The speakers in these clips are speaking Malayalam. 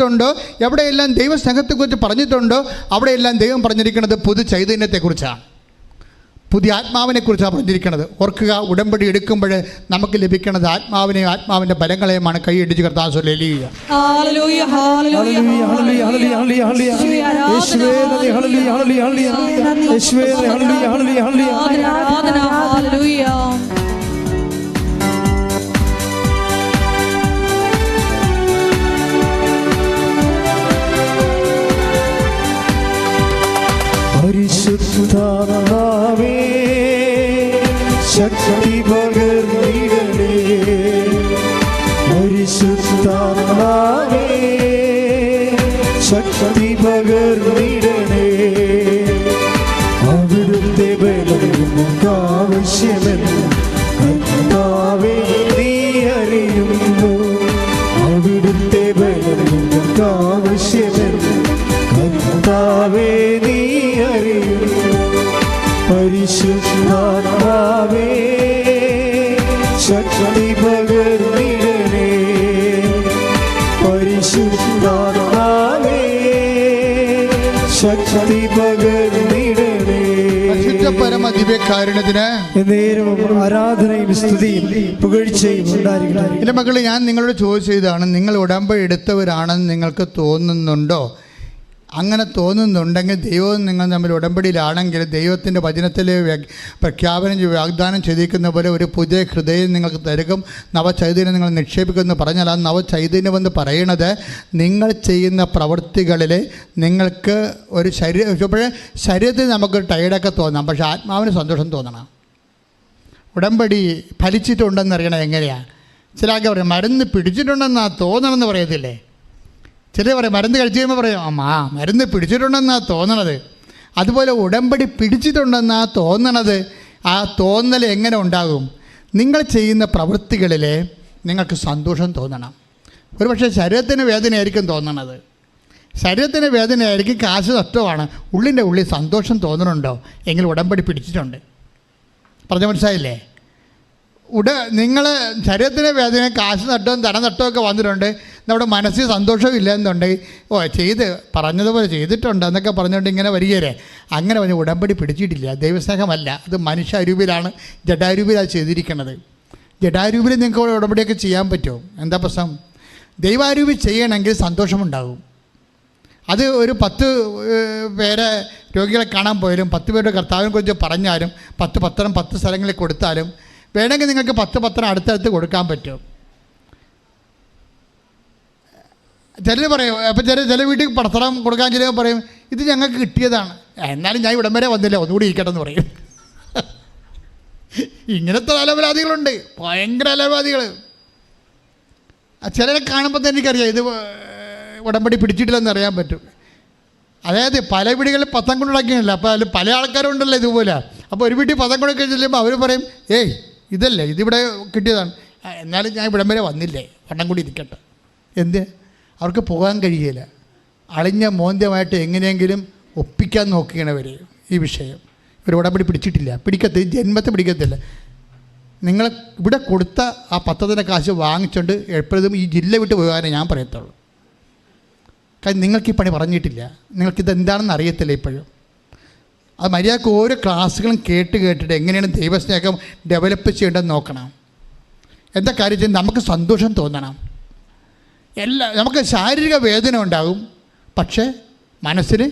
പറഞ്ഞിട്ടുണ്ടോ, എവിടെയെല്ലാം ദൈവസ്നേഹത്തെക്കുറിച്ച് പറഞ്ഞിട്ടുണ്ടോ, അവിടെയെല്ലാം ദൈവം പറഞ്ഞിരിക്കുന്നത് പുതു ചൈതന്യത്തെക്കുറിച്ചാണ്, പുതിയ ആത്മാവിനെക്കുറിച്ചാണ് പറഞ്ഞിരിക്കുന്നത്. ഓർക്കുക, ഉടമ്പടി എടുക്കുമ്പോൾ നമുക്ക് ലഭിക്കുന്നത് ആത്മാവിനെയും ആത്മാവിൻ്റെ ബലങ്ങളെയുമാണ്. കൈയടിച്ച് കർത്താവ് ഹല്ലേലൂയ. പരിശുദ്ധാത്മാവേ ശക്തി പകർന്നിടണേ, പരിശുദ്ധാത്മാവേ ശക്തി പകർന്നിടണേ, അവിടുത്തെ ബലം നമുക്കാവശ്യമെന്ന് കർത്താവേ നീ അറിയുന്നു, അവിടുത്തെ ബലം നമുക്കാവശ്യമെന്ന് കർത്താവേ നീ അറിയുന്നു. പരിശുദ്ധാത്മാവേ ശക്തി പകർന്നിടണേ, പരിശുദ്ധാത്മാവേ ശക്തി പകർന്നിടണേ. പരമദിവ്യകാരുണ്യത്തിന് നേരവും ആരാധനയും സ്തുതിയും പുകഴ്ചയും ഉണ്ടായിരിക്കട്ടെ. എൻ്റെ മക്കളെ, ഞാൻ നിങ്ങളോട് ചോദിച്ചതാണ്, നിങ്ങൾ ഉടമ്പടി എടുത്തവരാണെന്ന് നിങ്ങൾക്ക് തോന്നുന്നുണ്ടോ? അങ്ങനെ തോന്നുന്നുണ്ടെങ്കിൽ ദൈവവും നിങ്ങൾ തമ്മിൽ ഉടമ്പടിയിലാണെങ്കിൽ ദൈവത്തിൻ്റെ വചനത്തിൽ പ്രഖ്യാപനം വാഗ്ദാനം ചെയ്തിരിക്കുന്ന പോലെ ഒരു പുതിയ ഹൃദയം നിങ്ങൾക്ക് തരുക്കും, നവചൈതന്യം നിങ്ങൾ നിക്ഷേപിക്കുമെന്ന് പറഞ്ഞാൽ ആ നവചൈതന്യമെന്ന് പറയുന്നത് നിങ്ങൾ ചെയ്യുന്ന പ്രവൃത്തികളിൽ നിങ്ങൾക്ക് ഒരു ശരീരത്തിൽ നമുക്ക് ടയർഡൊക്കെ തോന്നാം, പക്ഷേ ആത്മാവിന് സന്തോഷം തോന്നണം. ഉടമ്പടി ഫലിച്ചിട്ടുണ്ടെന്നറിയണം എങ്ങനെയാണ്? ചിലർക്ക് പറയും മരുന്ന് പിടിച്ചിട്ടുണ്ടെന്നാണ് തോന്നണമെന്ന് പറയത്തില്ലേ? ചിലർ പറയും മരുന്ന് കഴിച്ച് കഴിയുമ്പോൾ പറയും മരുന്ന് പിടിച്ചിട്ടുണ്ടെന്നാണ് തോന്നണത്. അതുപോലെ ഉടമ്പടി പിടിച്ചിട്ടുണ്ടെന്നാണ് തോന്നണത്. ആ തോന്നൽ എങ്ങനെ ഉണ്ടാകും? നിങ്ങൾ ചെയ്യുന്ന പ്രവൃത്തികളിൽ നിങ്ങൾക്ക് സന്തോഷം തോന്നണം. ഒരുപക്ഷെ ശരീരത്തിന് വേദനയായിരിക്കും തോന്നണത്, ശരീരത്തിന് വേദനയായിരിക്കും, കാശ് നഷ്ടമാണ്, ഉള്ളിൻ്റെ ഉള്ളിൽ സന്തോഷം തോന്നുന്നുണ്ടോ എങ്കിൽ ഉടമ്പടി പിടിച്ചിട്ടുണ്ട്. പറഞ്ഞ മനസ്സിലായില്ലേ? നിങ്ങൾ ശരീരത്തിന് വേദന, കാശ് നട്ടവും ധന നട്ടമൊക്കെ വന്നിട്ടുണ്ട്, നമ്മുടെ മനസ്സിൽ സന്തോഷവും ഇല്ലെന്നുണ്ടെങ്കിൽ പറഞ്ഞതുപോലെ ചെയ്തിട്ടുണ്ട് എന്നൊക്കെ പറഞ്ഞുകൊണ്ട് ഇങ്ങനെ വരികയല്ലേ. അങ്ങനെ പറഞ്ഞ് ഉടമ്പടി പിടിച്ചിട്ടില്ല, ദൈവസ്നേഹമല്ല, അത് മനുഷ്യാരൂപിയിലാണ്, ജഡാരൂപിയിലാണ് ചെയ്തിരിക്കുന്നത്. ജഡാരൂപിയിൽ നിങ്ങൾക്ക് ഉടമ്പടിയൊക്കെ ചെയ്യാൻ പറ്റുമോ? എന്താ പ്രശ്നം? ദൈവാരൂപി ചെയ്യണമെങ്കിൽ സന്തോഷമുണ്ടാകും. അത് ഒരു 10 പേരെ രോഗികളെ കാണാൻ പോയാലും 10 പേരുടെ കർത്താവിനെ കുറിച്ച് പറഞ്ഞാലും 10 പത്രം 10 സ്ഥലങ്ങളിൽ കൊടുത്താലും വേണമെങ്കിൽ നിങ്ങൾക്ക് 10 പത്രം അടുത്തടുത്ത് കൊടുക്കാൻ പറ്റും. ചിലർ പറയും, അപ്പം ചില വീട്ടിൽ പത്രം കൊടുക്കാൻ ചിലപ്പോൾ പറയും ഇത് ഞങ്ങൾക്ക് കിട്ടിയതാണ്, എന്നാലും ഞാൻ ഇവിടം വരെ വന്നില്ല, ഒന്നുകൂടി ഇരിക്കട്ടെ എന്ന് പറയും. ഇങ്ങനത്തെ അലവലാദികളുണ്ട്, ഭയങ്കര അലവലാദികൾ. ചിലരെ കാണുമ്പോൾ തന്നെ എനിക്കറിയാം ഇത് ഉടമ്പടി പിടിച്ചിട്ടില്ലെന്ന് അറിയാൻ പറ്റും. അതായത് പല വീടുകളിൽ പത്തം കൊണ്ടുണ്ടാക്കിയല്ല, അപ്പോൾ അതിൽ പല ആൾക്കാരുണ്ടല്ലോ ഇതുപോലെ. അപ്പോൾ ഒരു വീട്ടിൽ പത്തം കൊണ്ടൊക്കെ ചെല്ലുമ്പോൾ അവർ പറയും ഇതല്ലേ, ഇതിവിടെ കിട്ടിയതാണ്, എന്നാലും ഞാൻ ഇവിടം വരെ വന്നില്ലേ, വണ്ണം കൂടി ഇരിക്കട്ടെ. എന്ത്? അവർക്ക് പോകാൻ കഴിയില്ല. അളിഞ്ഞ മോന്ത്യമായിട്ട് എങ്ങനെയെങ്കിലും ഒപ്പിക്കാൻ നോക്കുകയാണവർ ഈ വിഷയം. ഇവർ ഉടമ്പടി പിടിച്ചിട്ടില്ല, ജന്മത്തെ പിടിക്കത്തില്ല. നിങ്ങൾ ഇവിടെ കൊടുത്ത ആ 10 കാശ് വാങ്ങിച്ചുകൊണ്ട് എപ്പോഴും ഈ ജില്ല വിട്ട് പോകാനേ ഞാൻ പറയത്തുള്ളൂ. കാരണം നിങ്ങൾക്ക് ഈ പണി പറഞ്ഞിട്ടില്ല, നിങ്ങൾക്കിത് എന്താണെന്ന് അറിയത്തില്ല ഇപ്പോഴും. അത് മര്യാദക്ക് ഓരോ ക്ലാസ്സുകളും കേട്ടിട്ട് എങ്ങനെയാണ് ദൈവസ്നേഹം ഡെവലപ്പ് ചെയ്യേണ്ടതെന്ന് നോക്കണം. എന്താ കാര്യം? നമുക്ക് സന്തോഷം തോന്നണം. നമുക്ക് ശാരീരിക വേദന ഉണ്ടാകും, പക്ഷേ മനസ്സിന്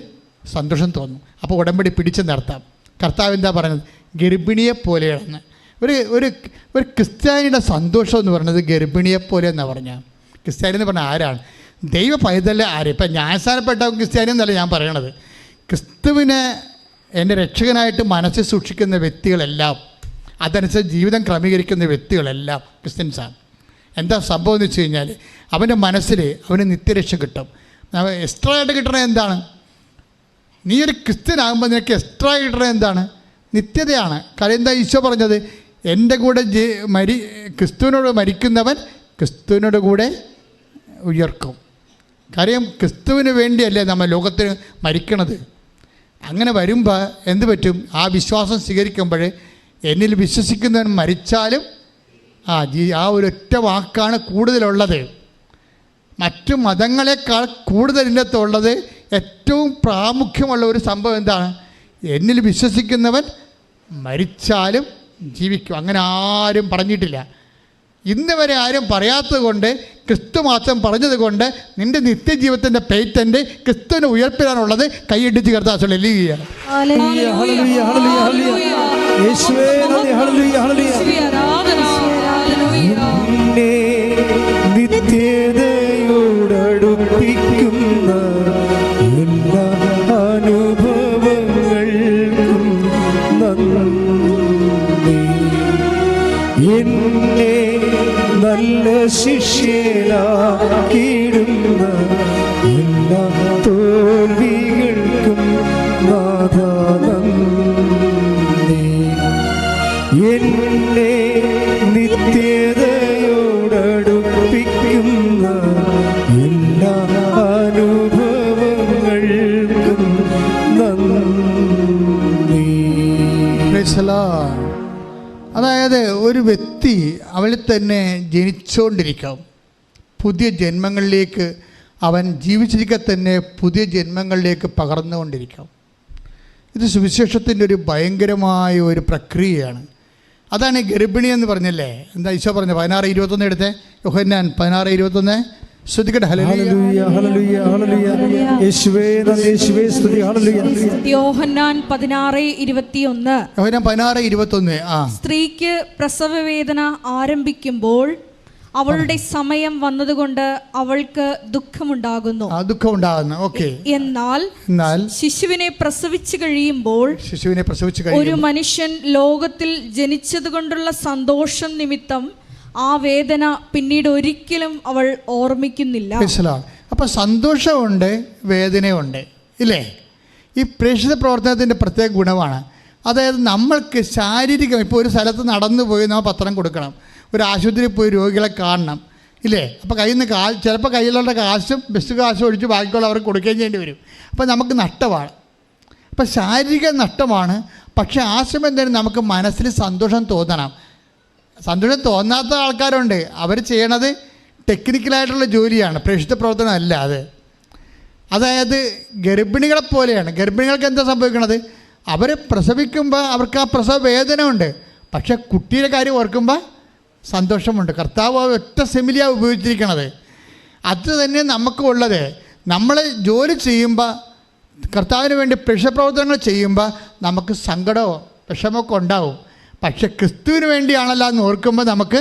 സന്തോഷം തോന്നും. അപ്പോൾ ഉടമ്പടി പിടിച്ച് നിർത്താം. കർത്താവ് എന്താ പറയുന്നത്? ഗർഭിണിയെ പോലെയാണെന്ന്. ഒരു ക്രിസ്ത്യാനിയുടെ സന്തോഷം എന്ന് പറയുന്നത് ഗർഭിണിയെപ്പോലെ എന്നാണ് പറഞ്ഞാൽ. ക്രിസ്ത്യാനി എന്ന് പറഞ്ഞാൽ ആരാണ്? ദൈവ പൈതൽ ആര്? ഇപ്പം ന്യായസ്ഥാനപ്പെട്ട ക്രിസ്ത്യാനി എന്നല്ല ഞാൻ പറയണത്. ക്രിസ്തുവിനെ എൻ്റെ രക്ഷകനായിട്ട് മനസ്സിൽ സൂക്ഷിക്കുന്ന വ്യക്തികളെല്ലാം, അതനുസരിച്ച് ജീവിതം ക്രമീകരിക്കുന്ന വ്യക്തികളെല്ലാം ക്രിസ്ത്യൻസാണ്. എന്താ സംഭവം എന്ന് വെച്ച് കഴിഞ്ഞാൽ അവൻ്റെ മനസ്സിൽ അവന് നിത്യരക്ഷ കിട്ടും. എക്സ്ട്രാ ആയിട്ട് കിട്ടണത് എന്താണ്? നീ ഒരു ക്രിസ്ത്യനാകുമ്പോൾ നിനക്ക് എക്സ്ട്രാ കിട്ടണത് എന്താണ്? നിത്യതയാണ്. കാര്യം എന്താ ഈശോ പറഞ്ഞത്? എൻ്റെ കൂടെ ക്രിസ്തുവിനോട് മരിക്കുന്നവൻ ക്രിസ്തുവിനോട് കൂടെ ഉയർക്കും. കാര്യം ക്രിസ്തുവിന് വേണ്ടിയല്ലേ നമ്മൾ ലോകത്തിന് മരിക്കണത്. അങ്ങനെ വരുമ്പോൾ എന്ത് പറ്റും? ആ വിശ്വാസം സ്വീകരിക്കുമ്പോൾ എന്നിൽ വിശ്വസിക്കുന്നവൻ മരിച്ചാലും ആ ഒരൊറ്റ വാക്കാണ് കൂടുതലുള്ളത്. മറ്റു മതങ്ങളെക്കാൾ കൂടുതൽ ഇന്നത്തുള്ളത് ഏറ്റവും പ്രാമുഖ്യമുള്ള ഒരു സംഭവം എന്താണ്? എന്നിൽ വിശ്വസിക്കുന്നവൻ മരിച്ചാലും ജീവിക്കും. അങ്ങനെ ആരും പറഞ്ഞിട്ടില്ല. ഇന്ന് വരെ ആരും പറയാത്തത് കൊണ്ട്, ക്രിസ്തു മാത്രം പറഞ്ഞത് കൊണ്ട് നിൻ്റെ നിത്യജീവിതത്തിൻ്റെ പേറ്റൻ്റ് ക്രിസ്തുവിനെ ഉയർപ്പിടാനുള്ളത് കൈയിടിച്ച് കർത്താവ് ഹല്ലേലൂയ. നിത്യതയോടടുപ്പിക്കുന്ന എല്ലാ അനുഭവങ്ങൾക്കും നന്ദി. എന്നെ നല്ല ശിഷ്യനാക്കിയിടുന്ന എല്ലാ തോൽവികൾക്കും നാഥാ നന്ദി. എന്നെ നിത്യതയോടടുപ്പിക്കുന്ന എല്ലാ അനുഭവങ്ങൾക്കും നന്ദി. Praise the Lord. അതായത് ഒരു വ്യക്തി അവളിൽ തന്നെ ജനിച്ചുകൊണ്ടിരിക്കാം. പുതിയ ജന്മങ്ങളിലേക്ക് അവൻ ജീവിച്ചിരിക്കെ തന്നെ പുതിയ ജന്മങ്ങളിലേക്ക് പകർന്നുകൊണ്ടിരിക്കാം. ഇത് സുവിശേഷത്തിൻ്റെ ഒരു ഭയങ്കരമായ ഒരു പ്രക്രിയയാണ്. അതാണ് ഈ ഗർഭിണി എന്ന് പറഞ്ഞല്ലേ. എന്താ ഈശോ പറഞ്ഞു? 16:21 എടുത്തേ. യോഹന്നാൻ 16:21 ശ്രദ്ധിക്കട്ടെ. ഹല്ലേലൂയ ഹല്ലേലൂയ ഹല്ലേലൂയ. യേശുവേ നന്ദി, യേശുവേ സ്തുതി. ഹല്ലേലൂയ. യോഹന്നാൻ 16:21. യോഹന്നാൻ 16:21. സ്ത്രീക്ക് പ്രസവവേദന ആരംഭിക്കുമ്പോൾ അവളുടെ സമയം വന്നതുകൊണ്ട് അവൾക്ക് ദുഃഖമുണ്ടാകുന്നു. ഓക്കെ. എന്നാൽ ശിശുവിനെ പ്രസവിച്ചു കഴിയുമ്പോൾ ഒരു മനുഷ്യൻ ലോകത്തിൽ ജനിച്ചതുകൊണ്ടുള്ള സന്തോഷം നിമിത്തം ആ വേദന പിന്നീട് ഒരിക്കലും അവൾ ഓർമ്മിക്കുന്നില്ല. അപ്പോൾ സന്തോഷമുണ്ട്, വേദനയുണ്ട്, ഇല്ലേ? ഈ പ്രേക്ഷിത പ്രവർത്തനത്തിൻ്റെ പ്രത്യേക ഗുണമാണ്. അതായത് നമ്മൾക്ക് ശാരീരികം, ഇപ്പോൾ ഒരു സ്ഥലത്ത് നടന്നു പോയി നമ്മൾ പത്രം കൊടുക്കണം, ഒരു ആശുപത്രിയിൽ പോയി രോഗികളെ കാണണം, ഇല്ലേ? അപ്പോൾ കയ്യിൽ നിന്ന് ചിലപ്പോൾ കയ്യിലുള്ള കാശും ബസ് കാശും ഒഴിച്ച് ബാക്കിയുള്ള അവർക്ക് കൊടുക്കുകയും ചെയ്യേണ്ടി വരും. അപ്പോൾ നമുക്ക് നഷ്ടമാണ്. അപ്പോൾ ശാരീരിക നഷ്ടമാണ്. പക്ഷേ ആ സമയം തന്നെ നമുക്ക് മനസ്സിൽ സന്തോഷം തോന്നണം. സന്തോഷം തോന്നാത്ത ആൾക്കാരുണ്ട്. അവർ ചെയ്യണത് ടെക്നിക്കലായിട്ടുള്ള ജോലിയാണ്, പ്രേക്ഷിത പ്രവർത്തനം അല്ല അത്. അതായത് ഗർഭിണികളെ പോലെയാണ്. ഗർഭിണികൾക്ക് എന്താ സംഭവിക്കണത്? അവർ പ്രസവിക്കുമ്പോൾ അവർക്ക് ആ പ്രസവ വേദന ഉണ്ട്, പക്ഷേ കുട്ടിയുടെ കാര്യം ഓർക്കുമ്പോൾ സന്തോഷമുണ്ട്. കർത്താവ് ഒറ്റ സെമിലിയാണ് ഉപയോഗിച്ചിരിക്കണത്. അത് തന്നെ നമുക്ക് ഉള്ളത്. നമ്മൾ ജോലി ചെയ്യുമ്പോൾ, കർത്താവിന് വേണ്ടി പ്രേക്ഷിത പ്രവർത്തനങ്ങൾ ചെയ്യുമ്പോൾ നമുക്ക് സങ്കടമോ വിഷമമൊക്കെ ഉണ്ടാവും. പക്ഷെ ക്രിസ്തുവിന് വേണ്ടിയാണല്ലോ എന്ന് ഓർക്കുമ്പോൾ നമുക്ക്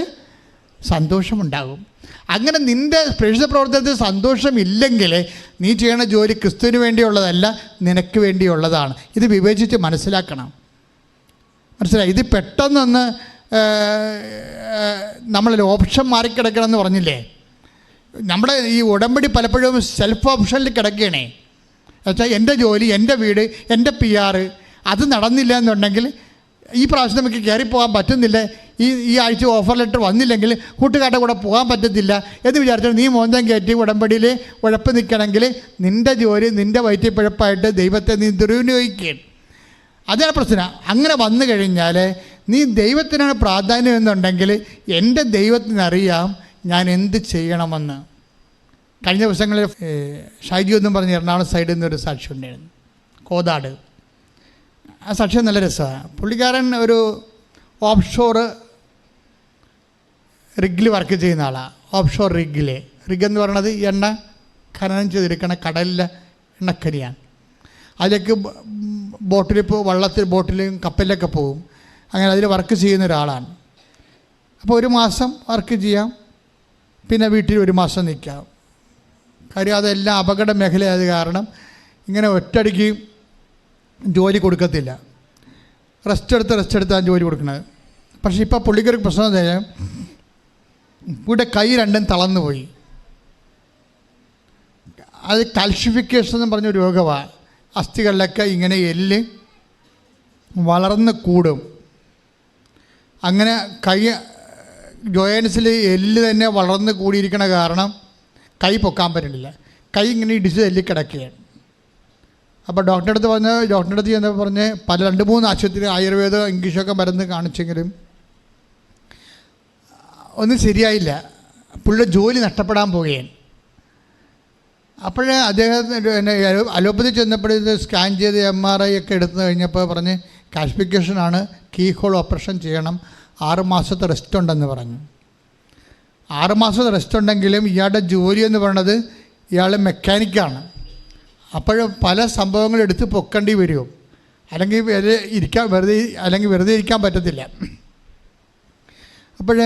സന്തോഷമുണ്ടാകും. അങ്ങനെ നിൻ്റെ പ്രേക്ഷിത പ്രവർത്തനത്തിൽ സന്തോഷമില്ലെങ്കിൽ നീ ചെയ്യണ ജോലി ക്രിസ്തുവിന് വേണ്ടിയുള്ളതല്ല, നിനക്ക് വേണ്ടിയുള്ളതാണ്. ഇത് വിവേചിച്ച് മനസ്സിലാക്കണം. മനസ്സിലായി? ഇത് പെട്ടെന്നൊന്ന് നമ്മളൊരു ഓപ്ഷൻ മാറിക്കിടക്കണം എന്ന് പറഞ്ഞില്ലേ? നമ്മുടെ ഈ ഉടമ്പടി പലപ്പോഴും സെൽഫ് ഓപ്ഷനിൽ കിടക്കുകയാണേ. എന്നുവെച്ചാൽ എൻ്റെ ജോലി, എൻ്റെ വീട്, എൻ്റെ PR അത് നടന്നില്ല എന്നുണ്ടെങ്കിൽ ഈ പ്രാവശ്യം നമുക്ക് കയറിപ്പോകാൻ പറ്റുന്നില്ല, ഈ ആഴ്ച ഓഫർ ലെറ്റർ വന്നില്ലെങ്കിൽ കൂട്ടുകാരുടെ കൂടെ പോകാൻ പറ്റത്തില്ല എന്ന് വിചാരിച്ചാൽ നീ മോന്തം കയറ്റി ഉടമ്പടിയിൽ ഉഴപ്പ് നിൽക്കണമെങ്കിൽ നിൻ്റെ ജോലി നിൻ്റെ വയറ്റിപ്പിഴപ്പായിട്ട് ദൈവത്തെ നീ ദുരുപയോഗിക്കുകയാണ്. അതാണ് പ്രശ്നം. അങ്ങനെ വന്നു കഴിഞ്ഞാൽ നീ ദൈവത്തിനാണ് പ്രാധാന്യം എന്നുണ്ടെങ്കിൽ എൻ്റെ ദൈവത്തിനറിയാം ഞാൻ എന്ത് ചെയ്യണമെന്ന്. കഴിഞ്ഞ ദിവസങ്ങളിൽ ഷൈജു എന്നും പറഞ്ഞ് എറണാകുളം സൈഡിൽ നിന്നൊരു സാക്ഷി ഉണ്ടായിരുന്നു, കോതാട്. ആ സാക്ഷ്യം നല്ല രസമാണ്. പുള്ളിക്കാരൻ ഒരു ഓഫ് ഷോർ റിഗിൽ വർക്ക് ചെയ്യുന്ന ആളാണ്. ഓഫ് ഷോർ റിഗ് എന്ന് പറയുന്നത് എണ്ണ ഖനനം ചെയ്തെടുക്കണ കടലിലെ എണ്ണക്കനിയാണ്. അതിലേക്ക് ബോട്ടിൽ ബോട്ടിലും കപ്പലിലൊക്കെ പോകും. അങ്ങനെ അതിൽ വർക്ക് ചെയ്യുന്ന ഒരാളാണ്. അപ്പോൾ 1 മാസം വർക്ക് ചെയ്യാം, പിന്നെ വീട്ടിൽ 1 മാസം നിൽക്കാം. കാര്യം അതെല്ലാം അപകട മേഖലയായത് കാരണം ഇങ്ങനെ ഒറ്റയടിക്ക് ജോലി കൊടുക്കത്തില്ല. റെസ്റ്റ് എടുത്താണ് ജോലി കൊടുക്കുന്നത്. പക്ഷേ ഇപ്പോൾ പുള്ളിക്കൊരു പ്രശ്നം എന്താ വെച്ചാൽ ഇവിടെ കൈ രണ്ടും തളർന്നു പോയി. അത് കാൽഷിഫിക്കേഷൻ എന്ന് പറഞ്ഞൊരു രോഗമാണ്. അസ്ഥികളിലൊക്കെ ഇങ്ങനെ എല്ല് വളർന്ന് കൂടും. അങ്ങനെ കൈ ജോയിൻസിൽ എല്ല് തന്നെ വളർന്ന് കൂടിയിരിക്കണ കാരണം കൈ പൊക്കാൻ പറ്റുന്നില്ല. കൈ ഇങ്ങനെ ഇടിച്ച് തല്ലി കിടക്കുകയാണ്. അപ്പോൾ ഡോക്ടറുടെ അടുത്ത് ചെന്നപ്പോൾ പറഞ്ഞ് 2-3 ആശുപത്രി ആയുർവേദം ഇംഗ്ലീഷൊക്കെ മരുന്ന് കാണിച്ചെങ്കിലും ഒന്നും ശരിയായില്ല. പുള്ളിയുടെ ജോലി നഷ്ടപ്പെടാൻ പോവുകയാണ്. അപ്പോഴേ അദ്ദേഹത്തിന് എന്നെ അലോപ്പതി ചെന്നപ്പോഴേ സ്കാൻ ചെയ്ത് MRI ഒക്കെ എടുത്തു കഴിഞ്ഞപ്പോൾ പറഞ്ഞ് കാൽസിഫിക്കേഷനാണ്, കീ ഹോൾ ഓപ്പറേഷൻ ചെയ്യണം, 6 മാസത്തെ റെസ്റ്റ് ഉണ്ടെന്ന് പറഞ്ഞു. 6 മാസത്തെ റെസ്റ്റ് ഉണ്ടെങ്കിലും ഇയാളുടെ ജോലി എന്ന് പറയുന്നത് ഇയാൾ മെക്കാനിക്കാണ്. അപ്പോൾ പല സംഭവങ്ങൾ എടുത്ത് പൊക്കേണ്ടി വരുമോ, അല്ലെങ്കിൽ വെറുതെ ഇരിക്കാൻ പറ്റത്തില്ല. അപ്പോൾ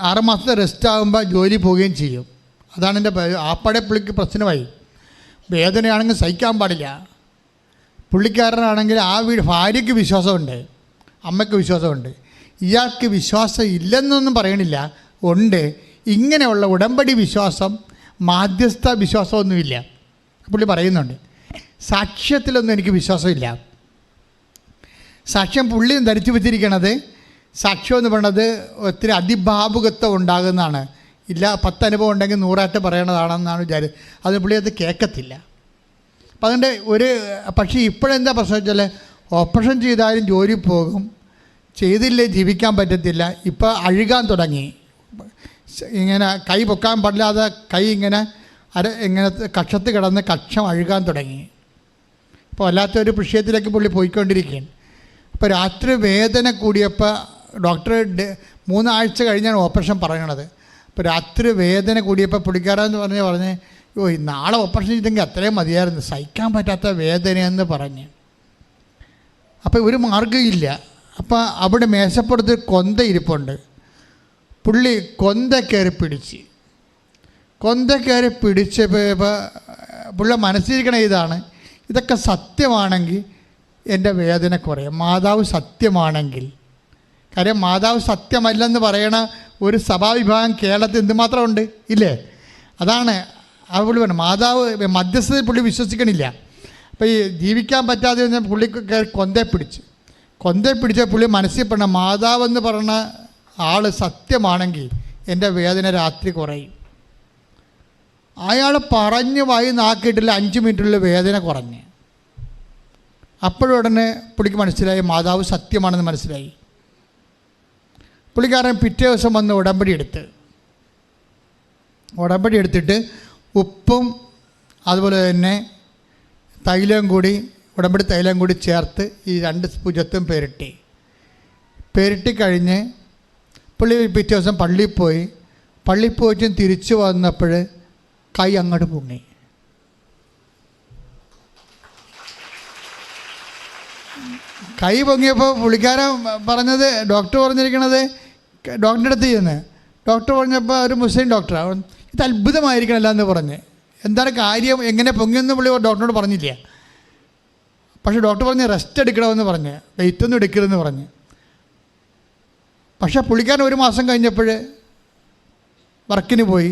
6 മാസത്തെ റെസ്റ്റ് ആകുമ്പോൾ ജോലി പോവുകയും ചെയ്യും. അതാണ് എൻ്റെ ആപ്പടെ പുള്ളിക്ക് പ്രശ്നമായി. വേദനയാണെങ്കിൽ സഹിക്കാൻ പാടില്ല. പുള്ളിക്കാരനാണെങ്കിൽ ഭാര്യയ്ക്ക് വിശ്വാസമുണ്ട്, അമ്മയ്ക്ക് വിശ്വാസമുണ്ട്. ഇയാൾക്ക് വിശ്വാസം ഇല്ലെന്നൊന്നും പറയണില്ല, ഉണ്ട്. ഇങ്ങനെയുള്ള ഉടമ്പടി വിശ്വാസം, മാധ്യസ്ഥ വിശ്വാസമൊന്നുമില്ല. പുള്ളി പറയുന്നുണ്ട്, സാക്ഷ്യത്തിലൊന്നും എനിക്ക് വിശ്വാസമില്ല. സാക്ഷ്യം പുള്ളി ധരിച്ചു വെച്ചിരിക്കണത്, സാക്ഷ്യം എന്ന് പറയുന്നത് ഒത്തിരി അതിഭാവുകത്വം ഉണ്ടാകുന്നതാണ്. ഇല്ല, 10 അനുഭവം ഉണ്ടെങ്കിൽ 100 പറയണതാണെന്നാണ് വിചാരിച്ചത്. അത് പുള്ളി അത് കേൾക്കത്തില്ല. അപ്പം അതുകൊണ്ട് പക്ഷേ ഇപ്പോഴെന്താ പ്രശ്നം വെച്ചാൽ, ഓപ്പറേഷൻ ചെയ്താലും ജോലി പോകും, ചെയ്തില്ലേ ജീവിക്കാൻ പറ്റത്തില്ല. ഇപ്പോൾ അഴുകാൻ തുടങ്ങി. ഇങ്ങനെ കൈ പൊക്കാൻ പാടില്ലാതെ കൈ ഇങ്ങനെ കക്ഷത്ത് കിടന്ന് കക്ഷം അഴുകാൻ തുടങ്ങി. ഇപ്പോൾ വല്ലാത്തൊരു വിഷയത്തിലേക്ക് പുള്ളി പോയിക്കൊണ്ടിരിക്കുകയാണ്. അപ്പോൾ രാത്രി വേദന കൂടിയപ്പോൾ ഡോക്ടർ 3 ആഴ്ച കഴിഞ്ഞാണ് ഓപ്പറേഷൻ പറയണത്. അപ്പോൾ രാത്രി വേദന കൂടിയപ്പോൾ പുള്ളിക്കാരെന്ന് പറഞ്ഞ് നാളെ ഓപ്പറേഷൻ ചെയ്തെങ്കിൽ അത്രയും മതിയായിരുന്നു, സഹിക്കാൻ പറ്റാത്ത വേദനയെന്ന് പറഞ്ഞ്. അപ്പോൾ ഒരു മാർഗ്ഗമില്ല. അപ്പോൾ അവിടെ മേശപ്പുറത്ത് കൊന്ത ഇരിപ്പുണ്ട്. പുള്ളി കൊന്ത കയറി പിടിച്ചപ്പോൾ പുള്ളി മനസ്സിലിരിക്കണ ഇതാണ്, ഇതൊക്കെ സത്യമാണെങ്കിൽ എൻ്റെ വേദന കുറയും, മാതാവ് സത്യമാണെങ്കിൽ. കാര്യം മാതാവ് സത്യമല്ലെന്ന് പറയണ ഒരു സഭാവിഭാഗം കേരളത്തിൽ എന്തുമാത്രം ഉണ്ട്, ഇല്ലേ? അതാണ് ആ പുള്ളി പറഞ്ഞു, മാതാവ് മധ്യസ്ഥതയിൽ പുള്ളി വിശ്വസിക്കണില്ല. അപ്പോൾ ഈ ജീവിക്കാൻ പറ്റാതെ പുള്ളി കൊന്തയെ പിടിച്ച പുള്ളി മനസ്സിൽ പറഞ്ഞ മാതാവെന്ന് പറഞ്ഞ ആൾ സത്യമാണെങ്കിൽ എൻ്റെ വേദന രാത്രി കുറയും. അയാൾ പറഞ്ഞു വായി നാക്കിയിട്ടില്ല, 5 മിനിറ്റുള്ള വേദന കുറഞ്ഞ്. അപ്പോഴുടനെ പുള്ളിക്ക് മനസ്സിലായി മാതാവ് സത്യമാണെന്ന് മനസ്സിലായി. പുള്ളിക്കാരൻ പിറ്റേ ദിവസം വന്ന് ഉടമ്പടി എടുത്തിട്ട് ഉപ്പും അതുപോലെ തന്നെ ഉടമ്പടി തൈലം കൂടി ചേർത്ത് ഈ 2 ഭുജത്തും പെരട്ടി കഴിഞ്ഞ് പുള്ളി പിറ്റേ ദിവസം പള്ളിയിൽ പോയിട്ടും തിരിച്ചു വന്നപ്പോൾ കൈ അങ്ങോട്ട് പൊങ്ങി. കൈ പൊങ്ങിയപ്പോൾ പുള്ളിക്കാരൻ പറഞ്ഞത്, ഡോക്ടർ പറഞ്ഞിരിക്കണത്, ഡോക്ടറിൻ്റെ അടുത്ത് ഡോക്ടർ പറഞ്ഞപ്പോൾ ഒരു മുസ്ലിം ഡോക്ടറാണ്, ഇത് അത്ഭുതമായിരിക്കണമല്ല എന്ന് പറഞ്ഞ്. എന്താണ് കാര്യം, എങ്ങനെ പൊങ്ങിയെന്ന് പുള്ളി ഡോക്ടറിനോട് പറഞ്ഞില്ല. പക്ഷേ ഡോക്ടർ പറഞ്ഞ് റെസ്റ്റ് എടുക്കണമെന്ന് പറഞ്ഞ്, വെയിറ്റൊന്നും എടുക്കരുതെന്ന് പറഞ്ഞ്. പക്ഷേ പുള്ളിക്കാരൻ 1 മാസം കഴിഞ്ഞപ്പോൾ വർക്കിന് പോയി.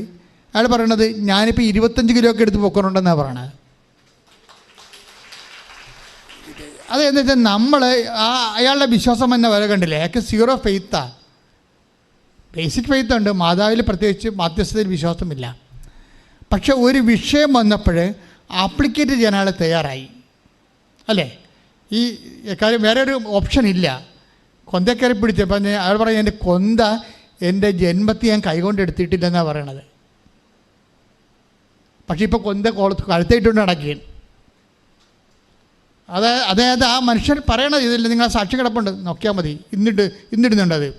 അയാൾ പറയണത്, ഞാനിപ്പോൾ 25 കിലോ ഒക്കെ എടുത്ത് പൊക്കണുണ്ടെന്നാണ് പറയണത്. അതെന്താ വെച്ചാൽ നമ്മൾ അയാളുടെ വിശ്വാസം എന്ന വില കണ്ടില്ലേ, അയാൾക്ക് 0 ഫെയ്ത്താണ്. ബേസിക് ഫെയ്ത്ത് ഉണ്ട്, മാതാവിൽ പ്രത്യേകിച്ച് മാധ്യസ്ഥതയിൽ വിശ്വാസമില്ല. പക്ഷെ ഒരു വിഷയം വന്നപ്പോൾ ആപ്ലിക്കേറ്റ് ചെയ്യാൻ അയാൾ തയ്യാറായി, അല്ലേ? ഈ കാര്യം വേറെ ഒരു ഓപ്ഷൻ ഇല്ല. കൊന്തക്കയറി പിടിച്ചപ്പോൾ അയാൾ പറയും, എൻ്റെ കൊന്ത എൻ്റെ ജന്മത്തിൽ ഞാൻ കൈകൊണ്ട് എടുത്തിട്ടില്ലെന്നാണ് പറയണത്. പക്ഷേ ഇപ്പോൾ കൊന്ത കഴുത്തായിട്ടുണ്ട് നടക്കുകയാണ്. അതായത് ആ മനുഷ്യൻ പറയണത് ഇതില്ല, നിങ്ങൾ സാക്ഷി കിടപ്പുണ്ട്, നോക്കിയാൽ മതി, ഇന്നിടുന്നുണ്ട് അത്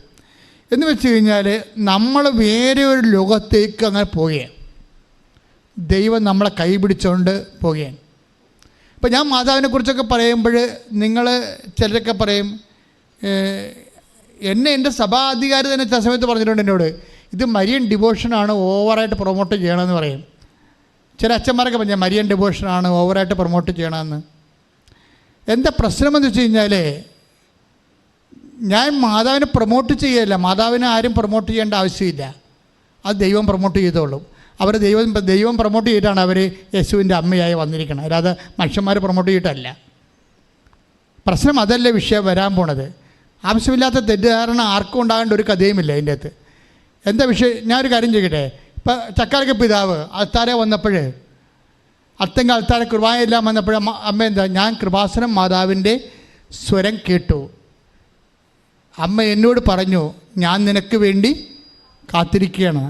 എന്ന് വെച്ച് കഴിഞ്ഞാൽ നമ്മൾ വേറെ ഒരു ലോകത്തേക്ക് അങ്ങനെ പോവുകയാണ്. ദൈവം നമ്മളെ കൈ പിടിച്ചുകൊണ്ട് പോവുകയാണ്. ഇപ്പം ഞാൻ മാതാവിനെക്കുറിച്ചൊക്കെ പറയുമ്പോൾ നിങ്ങൾ ചിലരൊക്കെ പറയും, എൻ്റെ സഭാധികാരി തന്നെ ചില സമയത്ത് പറഞ്ഞിട്ടുണ്ട് എന്നോട്, ഇത് മരിയൻ ഡിവോഷനാണ്, ഓവറായിട്ട് പ്രൊമോട്ട് ചെയ്യണമെന്ന് പറയും. ചില അച്ഛന്മാരൊക്കെ പറഞ്ഞാൽ മരിയൻ ഡിവോഷനാണ്, ഓവറായിട്ട് പ്രൊമോട്ട് ചെയ്യണമെന്ന്. എന്താ പ്രശ്നമെന്ന് വെച്ച് കഴിഞ്ഞാൽ, ഞാൻ മാതാവിനെ പ്രൊമോട്ട് ചെയ്യല്ല, മാതാവിനെ ആരും പ്രൊമോട്ട് ചെയ്യേണ്ട ആവശ്യമില്ല, അത് ദൈവം പ്രൊമോട്ട് ചെയ്തോളും. ദൈവം പ്രൊമോട്ട് ചെയ്തിട്ടാണ് അവർ യേശുവിൻ്റെ അമ്മയായി വന്നിരിക്കുന്നത്, അല്ലാതെ മനുഷ്യന്മാർ പ്രൊമോട്ട് ചെയ്തിട്ടല്ല. പ്രശ്നം അതല്ല വിഷയം വരാൻ പോണത്. ആവശ്യമില്ലാത്ത തെറ്റിദ്ധാരണ ആർക്കും ഉണ്ടാകേണ്ട ഒരു കഥയുമില്ല അതിൻ്റെ അകത്ത്. എന്താ വിഷയം? ഞാനൊരു കാര്യം ചെയ്യട്ടെ. ഇപ്പം ചക്കാലയ്ക്ക് പിതാവ് അൾത്താരെ വന്നപ്പോൾ, അത്തെങ്കിൽ അൾത്താരെ കൃപായെല്ലാം വന്നപ്പോൾ അമ്മ എന്താ, ഞാൻ കൃപാസനം മാതാവിൻ്റെ സ്വരം കേട്ടു, അമ്മ എന്നോട് പറഞ്ഞു ഞാൻ നിനക്ക് വേണ്ടി കാത്തിരിക്കുകയാണ്.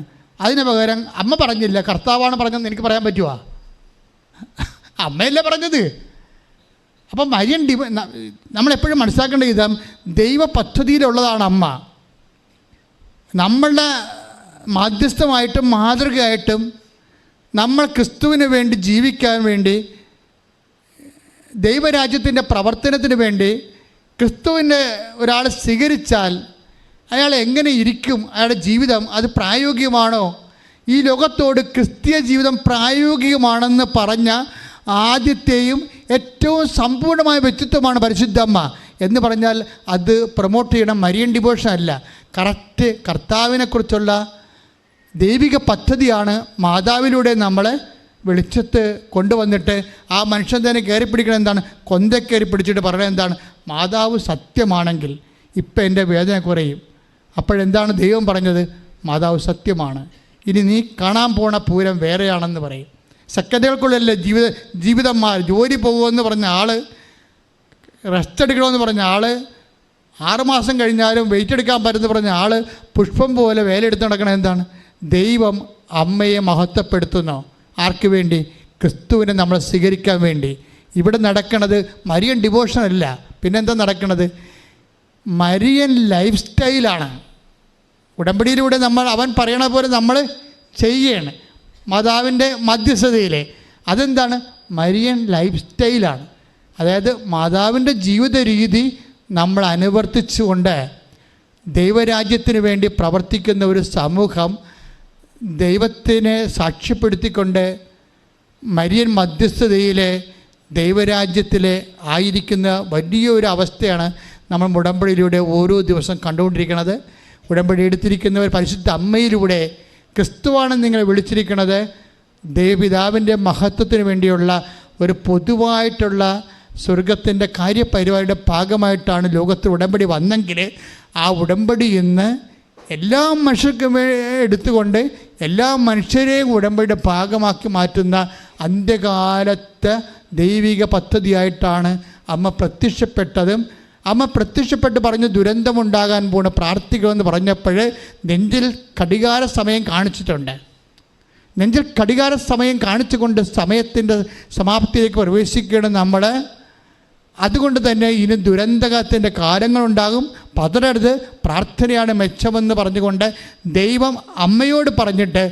അതിന് പകരം അമ്മ പറഞ്ഞില്ല, കർത്താവാണ് പറഞ്ഞതെന്ന് എനിക്ക് പറയാൻ പറ്റുമോ? അമ്മയല്ലേ പറഞ്ഞത്. അപ്പം മരിയൻ നമ്മളെപ്പോഴും മനസ്സിലാക്കേണ്ട ഇത് ദൈവ പദ്ധതിയിലുള്ളതാണ് അമ്മ. നമ്മളുടെ മാധ്യസ്ഥമായിട്ടും മാതൃകയായിട്ടും നമ്മൾ ക്രിസ്തുവിന് വേണ്ടി ജീവിക്കാൻ വേണ്ടി, ദൈവരാജ്യത്തിൻ്റെ പ്രവർത്തനത്തിന് വേണ്ടി ക്രിസ്തുവിനെ ഒരാൾ സ്വീകരിച്ചാൽ അയാൾ എങ്ങനെ ഇരിക്കും, അയാളുടെ ജീവിതം അത് പ്രായോഗികമാണോ, ഈ ലോകത്തോട് ക്രിസ്തീയ ജീവിതം പ്രായോഗികമാണെന്ന് പറഞ്ഞ ആദ്യത്തെയും ഏറ്റവും സമ്പൂർണ്ണമായ വ്യക്തിത്വമാണ് പരിശുദ്ധമ്മ എന്ന് പറഞ്ഞാൽ അത് പ്രൊമോട്ട് ചെയ്യണം മരിയൻ ഡിവോഷൻ അല്ല. കറക്റ്റ് കർത്താവിനെക്കുറിച്ചുള്ള ദൈവിക പദ്ധതിയാണ് മാതാവിലൂടെ നമ്മളെ വെളിച്ചത്ത് കൊണ്ടുവന്നിട്ട് ആ മനുഷ്യൻ തന്നെ കയറി പിടിക്കണം. എന്താണ്? കൊന്ത കയറി പിടിച്ചിട്ട് പറയുന്നത് എന്താണ്? മാതാവ് സത്യമാണെങ്കിൽ ഇപ്പം എൻ്റെ വേദന കുറയും. അപ്പോഴെന്താണ് ദൈവം പറഞ്ഞത്? മാതാവ് സത്യമാണ്. ഇനി നീ കാണാൻ പോണ പൂരം വേറെയാണെന്ന് പറയും. സെക്കൻഡുകൾക്കുള്ളല്ലേ ജീവിതം ജോലി പോകുമെന്ന് പറഞ്ഞ ആൾ, റെസ്റ്റ് എടുക്കണമെന്ന് പറഞ്ഞ ആൾ, 6 മാസം കഴിഞ്ഞാലും വെയിറ്റ് എടുക്കാൻ പറ്റുമെന്ന് പറഞ്ഞ ആൾ പുഷ്പം പോലെ വേലയെടുത്ത് നടക്കണം. എന്താണ്? ദൈവം അമ്മയെ മഹത്വപ്പെടുത്തുന്നു. ആർക്ക് വേണ്ടി? ക്രിസ്തുവിനെ നമ്മൾ സ്വീകരിക്കാൻ വേണ്ടി. ഇവിടെ നടക്കണത് മരിയൻ ഡിവോഷൻ അല്ല. പിന്നെന്താ നടക്കണത്? മരിയൻ ലൈഫ് സ്റ്റൈലാണ്. ഉടമ്പടിയിലൂടെ അവൻ പറയണ പോലെ നമ്മൾ ചെയ്യണം. മാതാവിൻ്റെ മധ്യസ്ഥതയിൽ അതെന്താണ്? മരിയൻ ലൈഫ് സ്റ്റൈലാണ്. അതായത് മാതാവിൻ്റെ ജീവിത രീതി നമ്മൾ അനുവർത്തിച്ചുകൊണ്ട് ദൈവരാജ്യത്തിന് വേണ്ടി പ്രവർത്തിക്കുന്ന ഒരു സമൂഹം ദൈവത്തിനെ സാക്ഷ്യപ്പെടുത്തിക്കൊണ്ട് മരിയൻ മധ്യസ്ഥതയിലെ ദൈവരാജ്യത്തിലെ ആയിരിക്കുന്ന വലിയൊരു അവസ്ഥയാണ് നമ്മൾ ഉടമ്പടിയിലൂടെ ഓരോ ദിവസം കണ്ടുകൊണ്ടിരിക്കുന്നത്. ഉടമ്പടി എടുത്തിരിക്കുന്നവർ പരിശുദ്ധ അമ്മയിലൂടെ ക്രിസ്തുവാണ് നിങ്ങളെ വിളിച്ചിരിക്കുന്നത്. ദൈവപിതാവിൻ്റെ മഹത്വത്തിന് വേണ്ടിയുള്ള ഒരു പൊതുവായിട്ടുള്ള സ്വർഗത്തിൻ്റെ കാര്യപരിപാടിയുടെ ഭാഗമായിട്ടാണ് ലോകത്തിൽ ഉടമ്പടി വന്നെങ്കിൽ ആ ഉടമ്പടി ഇന്ന് എല്ലാ മനുഷ്യർക്കും എടുത്തുകൊണ്ട് എല്ലാ മനുഷ്യരെയും ഉടമ്പടിയുടെ ഭാഗമാക്കി മാറ്റുന്ന അന്ത്യകാലത്തെ ദൈവിക പദ്ധതിയായിട്ടാണ് അമ്മ പ്രത്യക്ഷപ്പെട്ടതും. അമ്മ പ്രത്യക്ഷപ്പെട്ട് പറഞ്ഞ് ദുരന്തമുണ്ടാകാൻ പോണ പ്രാർത്ഥിക്കണമെന്ന് പറഞ്ഞപ്പോൾ നെഞ്ചിൽ കടികാര സമയം കാണിച്ചിട്ടുണ്ട്. നെഞ്ചിൽ കടികാര സമയം കാണിച്ചുകൊണ്ട് സമയത്തിൻ്റെ സമാപ്തിയിലേക്ക് പ്രവേശിക്കണം നമ്മൾ. അതുകൊണ്ട് തന്നെ ഇനി ദുരന്തകത്തിൻ്റെ കാലങ്ങളുണ്ടാകും. പതറരുത്, പ്രാർത്ഥനയാണ് മെച്ചമെന്ന് പറഞ്ഞുകൊണ്ട് ദൈവം അമ്മയോട് പറഞ്ഞിട്ട്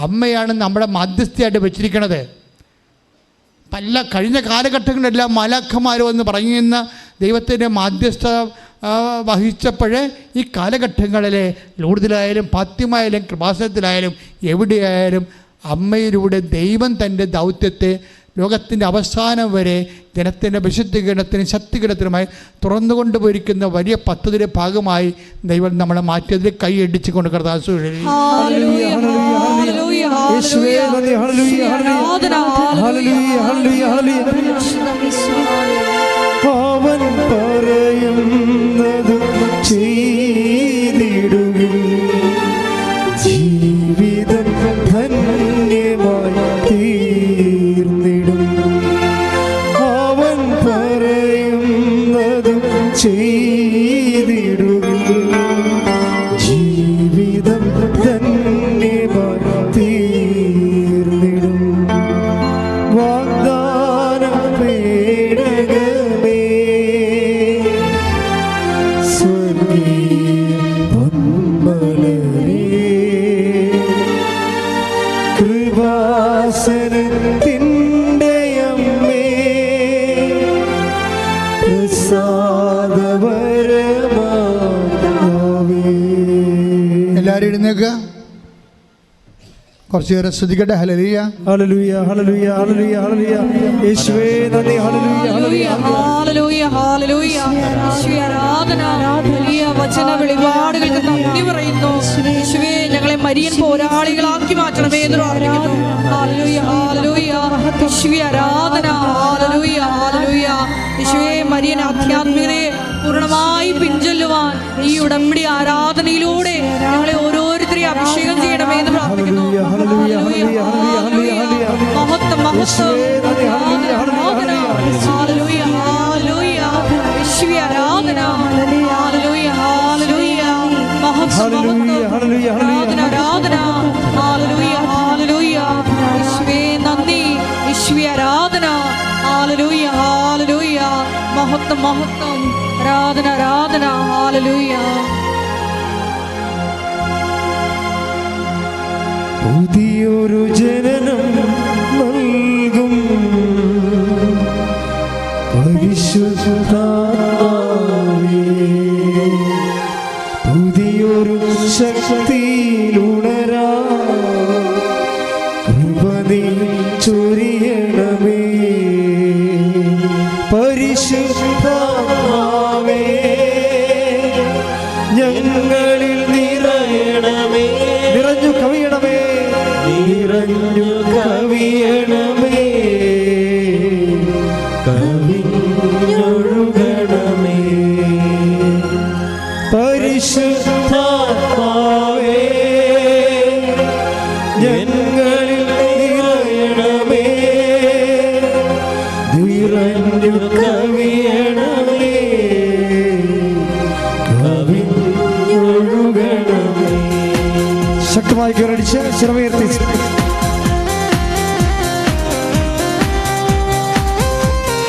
അമ്മയാണ് നമ്മുടെ മധ്യസ്ഥയായിട്ട് വെച്ചിരിക്കുന്നത്. കഴിഞ്ഞ കാലഘട്ടങ്ങളിലെല്ലാം മാലാഖമാർ വന്ന് പറയുന്ന ദൈവത്തിൻ്റെ മാധ്യസ്ഥ വഹിച്ചപ്പോൾ ഈ കാലഘട്ടങ്ങളിലെ ലൂർദിലായാലും ഫാത്തിമയിലും കൃപാസനത്തിലായാലും എവിടെയായാലും അമ്മയിലൂടെ ദൈവം തൻ്റെ ദൗത്യത്തെ ലോകത്തിൻ്റെ അവസാനം വരെ ജനത്തിൻ്റെ വിശുദ്ധീകരണത്തിനും ശക്തീകരണത്തിനുമായി തുറന്നുകൊണ്ടുപോയിരിക്കുന്ന വലിയ പദ്ധതിയുടെ ഭാഗമായി ദൈവം നമ്മളെ മാറ്റിയതിൽ കൈയടിച്ചു കൊണ്ട് കർത്താവ് അവൻ പറയുന്നത് ചെയ്തിടുകിൽ ജീവിതം ധന്യമായി തീർന്നിടും. അവൻ പറയുന്നത് ചെയ്തിടുകിൽ ജീവിതം ധന്യമായി തീർന്നിടും. വാഗ്ദാനം പേടകമേ സ്വർഗീയ പൊന്മലരേ കൃപാസനത്തിൻ്റെ അമ്മേ പ്രസാദപരമാതാവേ. എല്ലാവരും എഴുന്നേൽക്കുക, കുറച്ചു നേരം ശ്രദ്ധിക്കട്ടെ. ഹല്ലേലൂയ ഹല്ലേലൂയ ഹല്ലേലൂയ ഹല്ലേലൂയ ഹല്ലേലൂയ. യേശുവേ നന്ദി. ഹല്ലേലൂയ ഹല്ലേലൂയ ഹല്ലേലൂയ ഹല്ലേലൂയ. യേശുവേ ആരാധന. വലിയ വചന വെളിപാടുകൾക്ക് നന്ദി പറയുന്നു. യേശുവേ ഞങ്ങളെ മരിയൻ പോരാളികളാക്കി മാറ്റണമേ എന്ന് പ്രാർത്ഥിക്കുന്നു. ഹല്ലേലൂയ ഹല്ലേലൂയ. യേശുവേ ആരാധന. ഹല്ലേലൂയ ഹല്ലേലൂയ. യേശുവേ മരിയൻ ആധ്യാത്മികതയെ പൂർണ്ണമായി പിൻചൊല്ലുവാൻ ഈ ഉടമ്പടി ആരാധനയിലൂടെ ഞങ്ങളെ ഓരോരുത്തരെയും അഭിഷേകം ചെയ്യണമേ എന്ന് പ്രാർത്ഥിക്കുന്നു. മഹത്വം മഹത്വം. ആരാധന. ഹല്ലേലൂയ ഹല്ലേലൂയ. യേശുവേ ആരാധന. ഹല്ലേലൂയ ഹല്ലേലൂയ. മഹത്വം മഹത്വം. ആരാധന ആരാധന. ഹല്ലേലൂയ ഹല്ലേലൂയ. യേശുവേ നന്ദി. യേശുവേ ആരാധന. ആരാധന. ഹല്ലേലൂയ ഹല്ലേലൂയ. മഹത്വം മഹത്വം. ആരാധന ആരാധന. ഹല്ലേലൂയ. പുതിയൊരു ജനനം നൽകും പരിശുദ്ധാത്മാവേ, പുതിയൊരു ശക്തിയിലുണരാ കൃപ നീ ചൊരിയണമേ. പരിശുദ്ധാത്മാവേ, ഞങ്ങളിൽ നിറയണമേ. നിറഞ്ഞു കവിയണമേ, നിറഞ്ഞു കവിയണമേ, കവിഞ്ഞൊഴുകണമേ. പരിശുദ്ധാത്മാവേ, ഞങ്ങളിൽ നിറയണമേ, നിറഞ്ഞു കവിയണമേ, കവിഞ്ഞൊഴുകണമേ. ശക്തമായി കരടിച്ച് ശിരമേർത്തി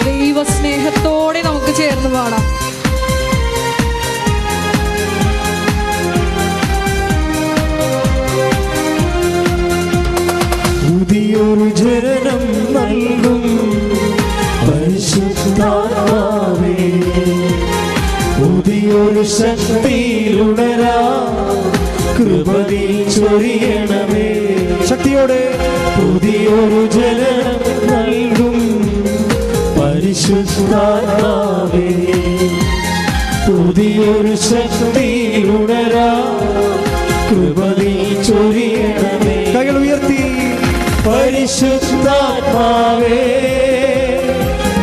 ദൈവസ്നേഹത്തോടെ നമുക്ക് ചേർന്ന് പാടാം. പുതിയൊരു ജനനം നൽകും പരിശുദ്ധാത്മാവേ, പുതിയൊരു ശക്തിയിലുണരാ കൃപ നീ ചൊരിയണമേ. ശക്തിയോടെ പുതിയൊരു ജനനം നൽകും പരിശുദ്ധാത്മാവേ, പുതിയൊരു ശക്തിയിലുണരാ കൃപ നീ ചൊരിയണമേ. കൈകൾ ഉയർത്തി. പരിശുദ്ധാത്മാവേ,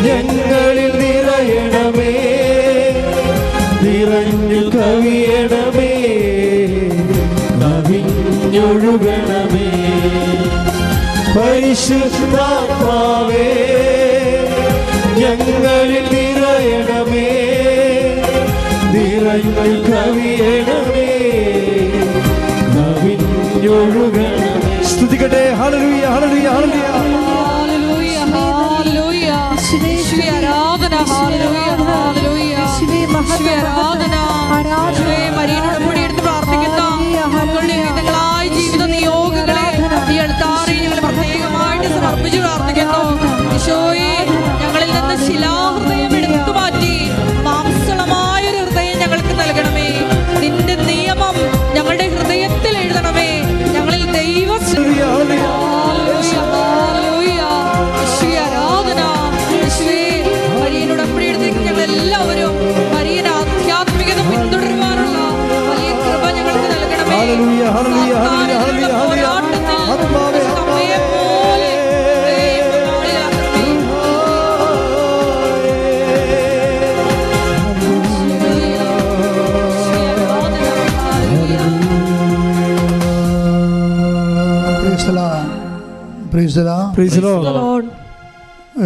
ഞങ്ങളിൽ നിറയണമേ, നിറഞ്ഞു കവിയണമേ, കവിഞ്ഞൊഴുകണമേ. പരിശുദ്ധാത്മാവേ, ഞങ്ങളിൽ നിറയണമേ, നിറഞ്ഞു കവിയണമേ, കവിഞ്ഞൊഴുകണമേ. സ്തുതിക്കട്ടെ. ഹല്ലേലൂയ ഹല്ലേലൂയ ഹല്ലേലൂയ ഹല്ലേലൂയ ഹല്ലേലൂയ. യേശുവേ ആരാധന. ഹല്ലേലൂയ ഹല്ലേലൂയ. യേശുവേ ആരാധന. യേശുവേ മരിയനോട് കൂടി എടുത്ത് പ്രാർത്ഥിക്കുന്ന മക്കളുടെ വിധങ്ങളായ ജീവിത നിയോഗങ്ങളെ ഈ അൾത്താറിൽ ഞങ്ങൾ പ്രത്യേകമായിട്ട് സമർപ്പിച്ച് പ്രാർത്ഥിക്കുന്നു. ഈശോയെ, ഞങ്ങളിൽ നിന്ന് ശിലാഹൃദയം എടുത്തു മാറ്റി മാംസളമായൊരു ഹൃദയം ഞങ്ങൾക്ക് നൽകണമേ. നിന്റെ നിയമം ഞങ്ങളുടെ ഹൃദയത്തിൽ എഴുതണമേ. ഞങ്ങളിൽ ദൈവ ഞങ്ങളെല്ലാവരും മരിയൻ ആധ്യാത്മികത പിന്തുടരുവാനുള്ള വലിയ കൃപ ഞങ്ങൾക്ക് നൽകണമേ.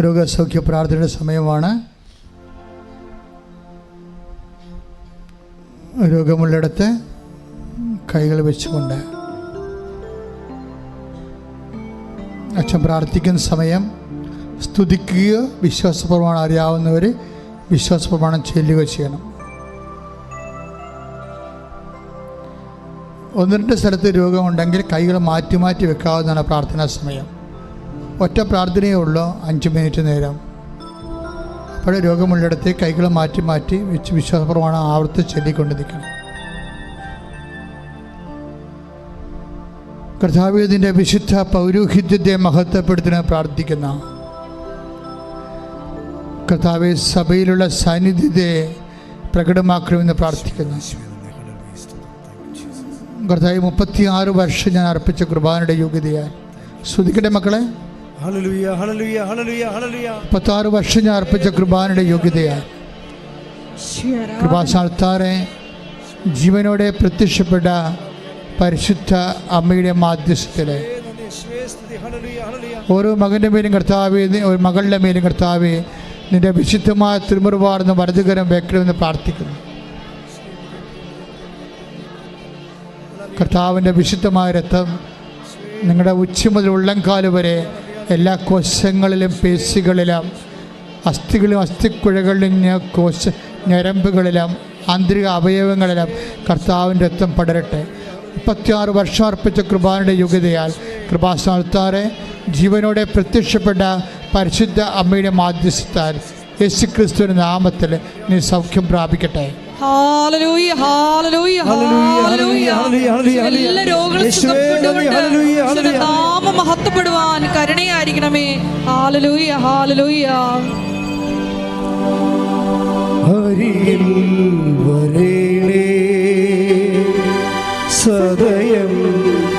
രോഗസൗഖ്യ പ്രാർത്ഥനയുടെ സമയമാണ്. രോഗമുള്ളിടത്ത് കൈകൾ വെച്ചുകൊണ്ട് അച്ഛൻ പ്രാർത്ഥിക്കുന്ന സമയം സ്തുതിക്കുകയോ വിശ്വാസപ്രമാണം അറിയാവുന്നവർ വിശ്വാസപ്രമാണം ചൊല്ലുകയോ ചെയ്യണം. ഒന്ന് രണ്ട് സ്ഥലത്ത് രോഗമുണ്ടെങ്കിൽ കൈകൾ മാറ്റി മാറ്റി വെക്കാവുന്നതാണ് പ്രാർത്ഥനാ സമയം. ഒറ്റ പ്രാർത്ഥനയേ ഉള്ളൂ, 5 മിനിറ്റ് നേരം. അപ്പോൾ രോഗമുള്ളിടത്ത് കൈകൾ മാറ്റി മാറ്റി വെച്ച് വിശ്വാസപ്രമാണം ആവർത്തിച്ച് ചൊല്ലിക്കൊണ്ട് നിൽക്കണം. കർത്താവിന്റെ വിശുദ്ധ പൗരോഹിത്യത്തെ മഹത്വപ്പെടുത്തുന്ന പ്രാർത്ഥിക്കുന്ന കർത്താവെ, സഭയിലുള്ള സാന്നിധ്യത്തെ പ്രകടമാക്കണമെന്ന് പ്രാർത്ഥിക്കുന്നു. കർത്താവ് 36 വർഷം ഞാൻ അർപ്പിച്ച കുർബാനയുടെ യോഗ്യതയാൽ ശ്രദ്ധിക്കട്ടെ മക്കളെ. 36 വർഷം ഞാൻ അർപ്പിച്ച കുർബാനയുടെ യോഗ്യതയാൽ കൃപാസ്ഥാനത്താറെ ജീവനോടെ പ്രത്യക്ഷപ്പെട്ട പരിശുദ്ധ അമ്മയുടെ മാധ്യസ്ഥത്തില് ഓരോ മകൻ്റെ മേലും കർത്താവേ, ഒരു മകളുടെ മേലും കർത്താവേ, നിന്റെ വിശുദ്ധമായ തിരുമുറുപാടുന്ന വലതുകരം വെക്കണമെന്ന് പ്രാർത്ഥിക്കുന്നു. കർത്താവിൻ്റെ വിശുദ്ധമായ രക്തം നിങ്ങളുടെ ഉച്ച മുതൽ ഉള്ളംകാല് വരെ എല്ലാ കോശങ്ങളിലും പേശികളിലും അസ്ഥികളിലും അസ്ഥിക്കുഴകളിലും ഞരമ്പുകളിലും ആന്തരിക അവയവങ്ങളിലും കർത്താവിൻ്റെ രക്തം പടരട്ടെ. 36 വർഷം അർപ്പിച്ച കൃപാനയുടെ യോഗ്യതയാൽ കൃപാസ്ഥാനത്താറെ ജീവനോടെ പ്രത്യക്ഷപ്പെട്ട പരിശുദ്ധ അമ്മയുടെ മാധ്യസ്ഥത്താൽ യേശുക്രിസ്തുവിന്റെ നാമത്തിൽ നീ സൗഖ്യം പ്രാപിക്കട്ടെ. ഹല്ലേലൂയ ഹല്ലേലൂയ ഹല്ലേലൂയ. എല്ലാ രോഗങ്ങളും സുഖപ്പെടുവാൻ നാമം മഹത്വപ്പെടുവാൻ കരുണയായിരിക്കണമേ. Hallelujah hallelujah. ഹരിയിൽ വരേണേ സദയം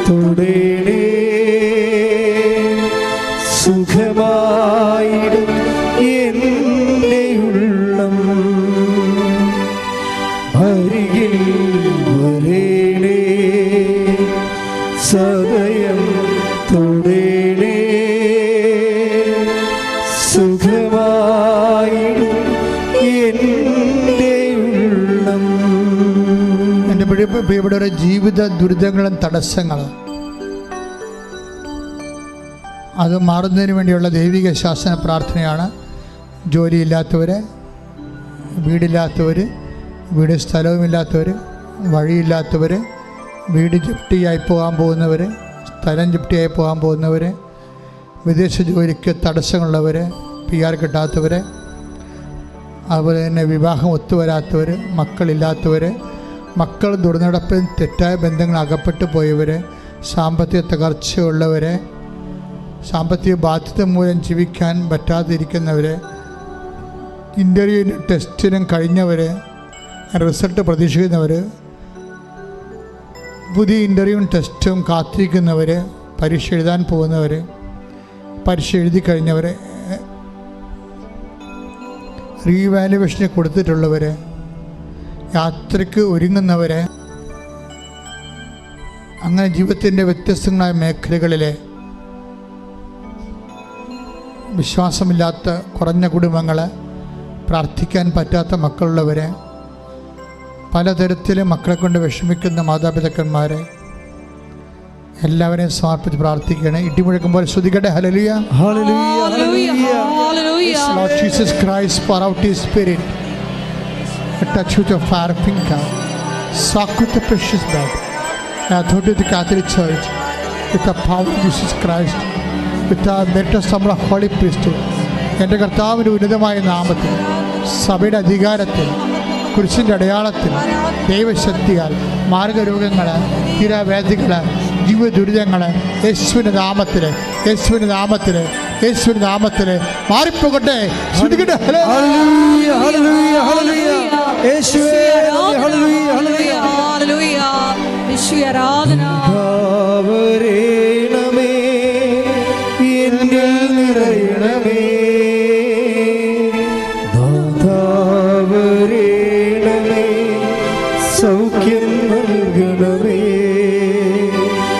തൊടേണേ സുഖമായിടും എൻ്റെ ഉള്ളം. ഹരിയിൽ വരേണേ സദയം തൊടേണേ സുഖമായിടും എൻ്റെ ഉള്ളം. എൻ്റെ പ്രിയപ്പെട്ടവരുടെ ജീവിത ദുരിതങ്ങളും തടസ്സങ്ങളും അത് മാറുന്നതിന് വേണ്ടിയുള്ള ദൈവിക ശാസന പ്രാർത്ഥനയാണ്. ജോലിയില്ലാത്തവർ, വീടില്ലാത്തവർ, വീട് സ്ഥലവുമില്ലാത്തവർ, വഴിയില്ലാത്തവർ, വീട് ജപ്തിയായി പോകാൻ പോകുന്നവർ, സ്ഥലം ജപ്തിയായി പോകാൻ പോകുന്നവർ, വിദേശ ജോലിക്ക് തടസ്സങ്ങളുള്ളവർ, PR കിട്ടാത്തവർ, അതുപോലെ തന്നെ വിവാഹം ഒത്തുവരാത്തവർ, മക്കളില്ലാത്തവർ, മക്കൾ ദുർനടപ്പിൽ തെറ്റായ ബന്ധങ്ങൾ അകപ്പെട്ടു പോയവർ, സാമ്പത്തിക തകർച്ചയുള്ളവർ, സാമ്പത്തിക ബാധ്യത മൂലം ജീവിക്കാൻ പറ്റാതിരിക്കുന്നവർ, ഇൻ്റർവ്യൂവിനും ടെസ്റ്റിനും കഴിഞ്ഞവർ, റിസൾട്ട് പ്രതീക്ഷിക്കുന്നവർ, പുതിയ ഇൻ്റർവ്യൂവും ടെസ്റ്റും കാത്തിരിക്കുന്നവർ, പരീക്ഷ എഴുതാൻ പോകുന്നവർ, പരീക്ഷ എഴുതി കഴിഞ്ഞവർ, റീവാലുവേഷന് കൊടുത്തിട്ടുള്ളവർ, യാത്രയ്ക്ക് ഒരുങ്ങുന്നവർ, അങ്ങനെ ജീവിതത്തിൻ്റെ വ്യത്യസ്തങ്ങളായ മേഖലകളിലെ വിശ്വാസമില്ലാത്ത കുറഞ്ഞ കുടുംബങ്ങൾ, പ്രാർത്ഥിക്കാൻ പറ്റാത്ത മക്കളുള്ളവർ, പലതരത്തിൽ മക്കളെ കൊണ്ട് വിഷമിക്കുന്ന മാതാപിതാക്കന്മാർ എല്ലാവരെയും സമർപ്പിച്ച് പ്രാർത്ഥിക്കുകയാണ്. ഇടിമുഴക്കുമ്പോൾ ശ്രുതികട്ടെ. ഹല്ലേലൂയ ഹല്ലേലൂയ ഹല്ലേലൂയ. Lord Jesus Christ, pour out His Spirit, a touch with your fire finger, soak with the precious blood, and authority of the Catholic Church, with the power of Jesus Christ, with the merit of the Holy Priesthood. എൻ്റെ കർത്താവിൻ്റെ ഉന്നതമായ നാമത്തിൽ, സഭയുടെ അധികാരത്തിൽ, കുരിശിൻ്റെ അടയാളത്തിൽ, ദൈവശക്തിയാൽ മാർഗരോഗങ്ങൾ, തീരാവേദികൾ, ജീവിത ദുരിതങ്ങൾ യേശുവിൻ്റെ നാമത്തിൽ, യേശുവിൻ്റെ നാമത്തിൽ, യേശുവിൻ്റെ നാമത്തിൽ മാറിപ്പോകട്ടെ. ശ്രുതികട്ടെ. ഹല്ലേലൂയ ഹല്ലേലൂയ ഹല്ലേലൂയ. യേശുവേ ഹല്ലേലൂയ ഹല്ലേലൂയ ഹല്ലേലൂയ. യേശുവേ ആരാധന. വരേണമേ എന്നിൽ നിറയണമേ